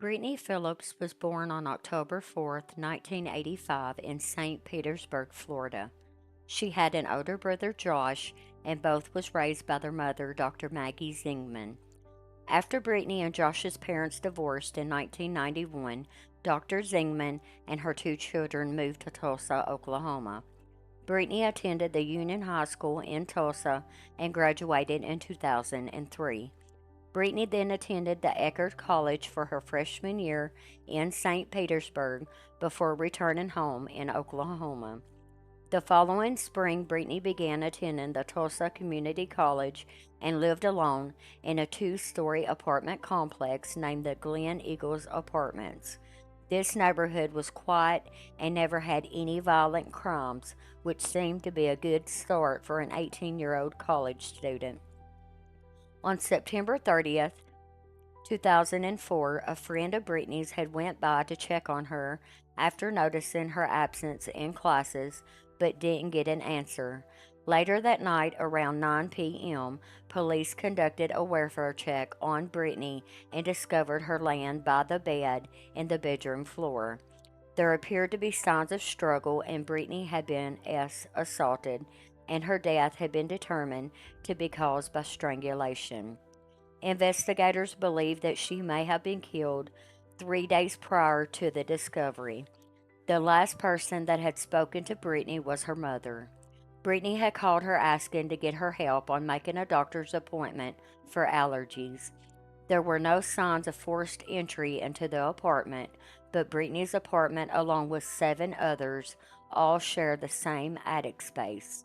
Brittany Phillips was born on October 4th, 1985 in St. Petersburg, Florida. She had an older brother, Josh, and both was raised by their mother, Dr. Maggie Zingman. After Brittany and Josh's parents divorced in 1991, Dr. Zingman and her two children moved to Tulsa, Oklahoma. Brittany attended the Union High School in Tulsa and graduated in 2003. Brittany then attended the Eckerd College for her freshman year in St. Petersburg before returning home in Oklahoma. The following spring, Brittany began attending the Tulsa Community College and lived alone in a two-story apartment complex named the Glen Eagles Apartments. This neighborhood was quiet and never had any violent crimes, which seemed to be a good start for an 18-year-old college student. On September 30th, 2004, a friend of Brittany's had went by to check on her after noticing her absence in classes but didn't get an answer. Later that night, around 9 p.m., police conducted a welfare check on Brittany and discovered her laying by the bed in the bedroom floor. There appeared to be signs of struggle, and Brittany had been assaulted, and her death had been determined to be caused by strangulation. Investigators believe that she may have been killed 3 days prior to the discovery. The last person that had spoken to Brittany was her mother. Brittany had called her asking to get her help on making a doctor's appointment for allergies. There were no signs of forced entry into the apartment, but Brittany's apartment, along with 7 others, all share the same attic space.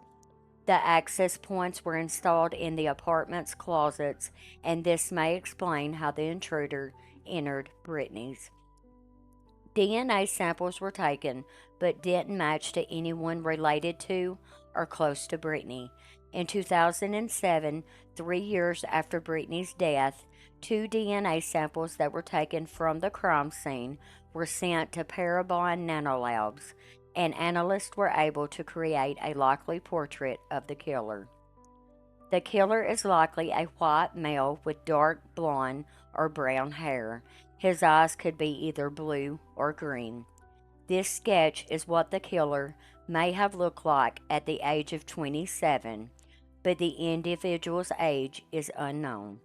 The access points were installed in the apartment's closets, and this may explain how the intruder entered Brittany's. DNA samples were taken, but didn't match to anyone related to or close to Brittany. In 2007, 3 years after Brittany's death, 2 DNA samples that were taken from the crime scene were sent to Parabon Nanolabs, and analysts were able to create a likely portrait of the killer. The killer is likely a white male with dark blonde or brown hair. His eyes could be either blue or green. This sketch is what the killer may have looked like at the age of 27, but the individual's age is unknown.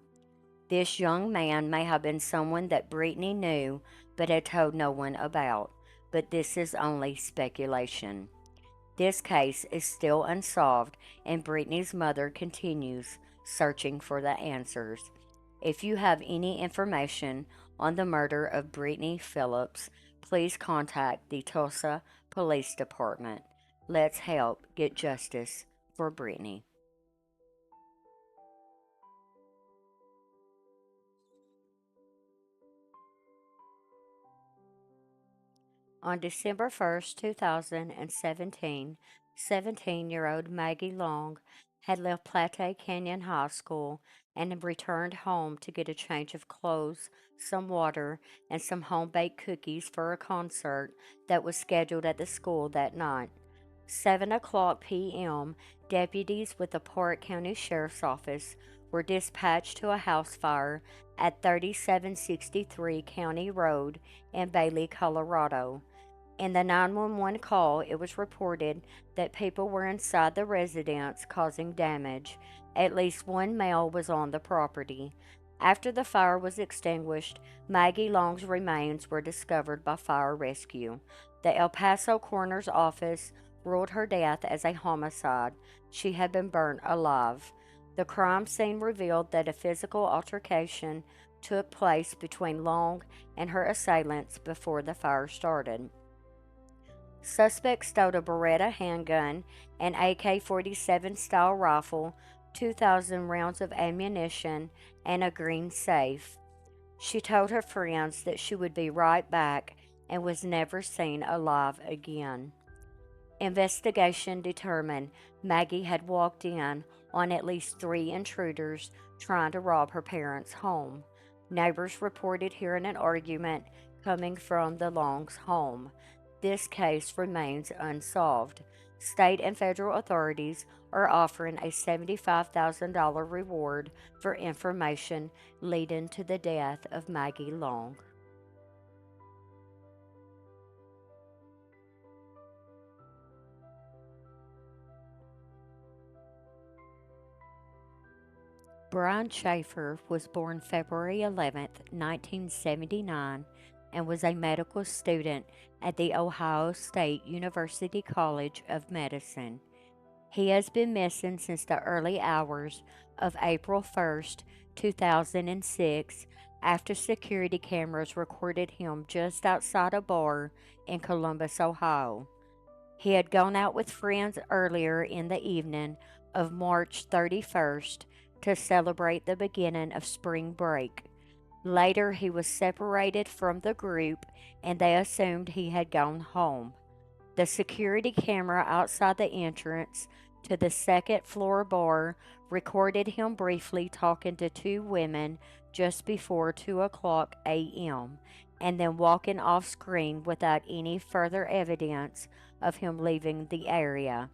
This young man may have been someone that Brittany knew but had told no one about, but this is only speculation. This case is still unsolved, and Brittany's mother continues searching for the answers. If you have any information on the murder of Brittany Phillips, please contact the Tulsa Police Department. Let's help get justice for Brittany. On December 1st, 2017, 17-year-old Maggie Long had left Platte Canyon High School and returned home to get a change of clothes, some water, and some home-baked cookies for a concert that was scheduled at the school that night. 7 o'clock p.m., deputies with the Park County Sheriff's Office were dispatched to a house fire at 3763 County Road in Bailey, Colorado. In the 911 call, it was reported that people were inside the residence causing damage. At least one male was on the property. After the fire was extinguished, Maggie Long's remains were discovered by fire rescue. The El Paso coroner's office ruled her death as a homicide. She had been burnt alive. The crime scene revealed that a physical altercation took place between Long and her assailants before the fire started. Suspects stole a Beretta handgun, an AK-47 style rifle, 2,000 rounds of ammunition, and a green safe. She told her friends that she would be right back and was never seen alive again. Investigation determined Maggie had walked in on at least 3 intruders trying to rob her parents' home. Neighbors reported hearing an argument coming from the Longs' home. This case remains unsolved. State and federal authorities are offering a $75,000 reward for information leading to the death of Maggie Long. Brian Schaefer was born February 11, 1979, and was a medical student at the Ohio State University College of Medicine. He has been missing since the early hours of April 1st, 2006, after security cameras recorded him just outside a bar in Columbus, Ohio. He had gone out with friends earlier in the evening of March 31st to celebrate the beginning of spring break. Later, he was separated from the group and they assumed he had gone home. The security camera outside the entrance to the second floor bar recorded him briefly talking to two women just before 2 o'clock a.m. and then walking off screen without any further evidence of him leaving the area.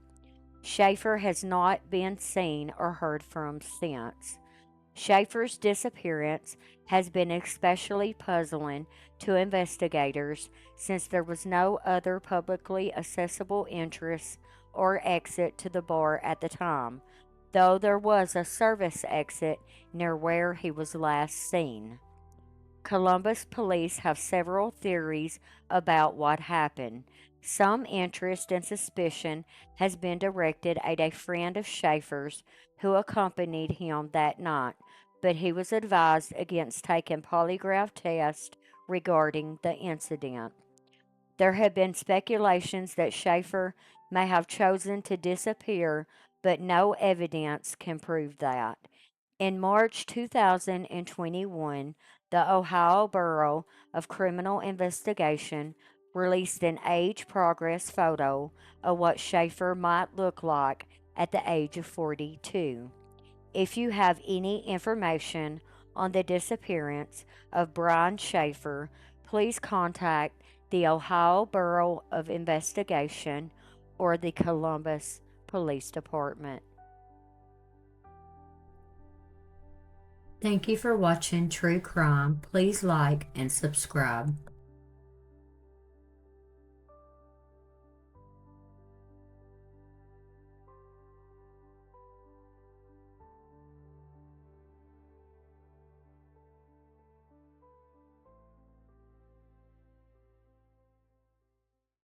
Schaefer has not been seen or heard from since. Schaefer's disappearance has been especially puzzling to investigators since there was no other publicly accessible entrance or exit to the bar at the time, though there was a service exit near where he was last seen. Columbus police have several theories about what happened. Some interest and suspicion has been directed at a friend of Schaefer's who accompanied him that night, but he was advised against taking polygraph tests regarding the incident. There have been speculations that Schaefer may have chosen to disappear, but no evidence can prove that. In March 2021, the Ohio Bureau of Criminal Investigation released an age progress photo of what Schaefer might look like at the age of 42. If you have any information on the disappearance of Brian Schaefer, please contact the Ohio Bureau of Investigation or the Columbus Police Department. Thank you for watching True Crime. Please like and subscribe.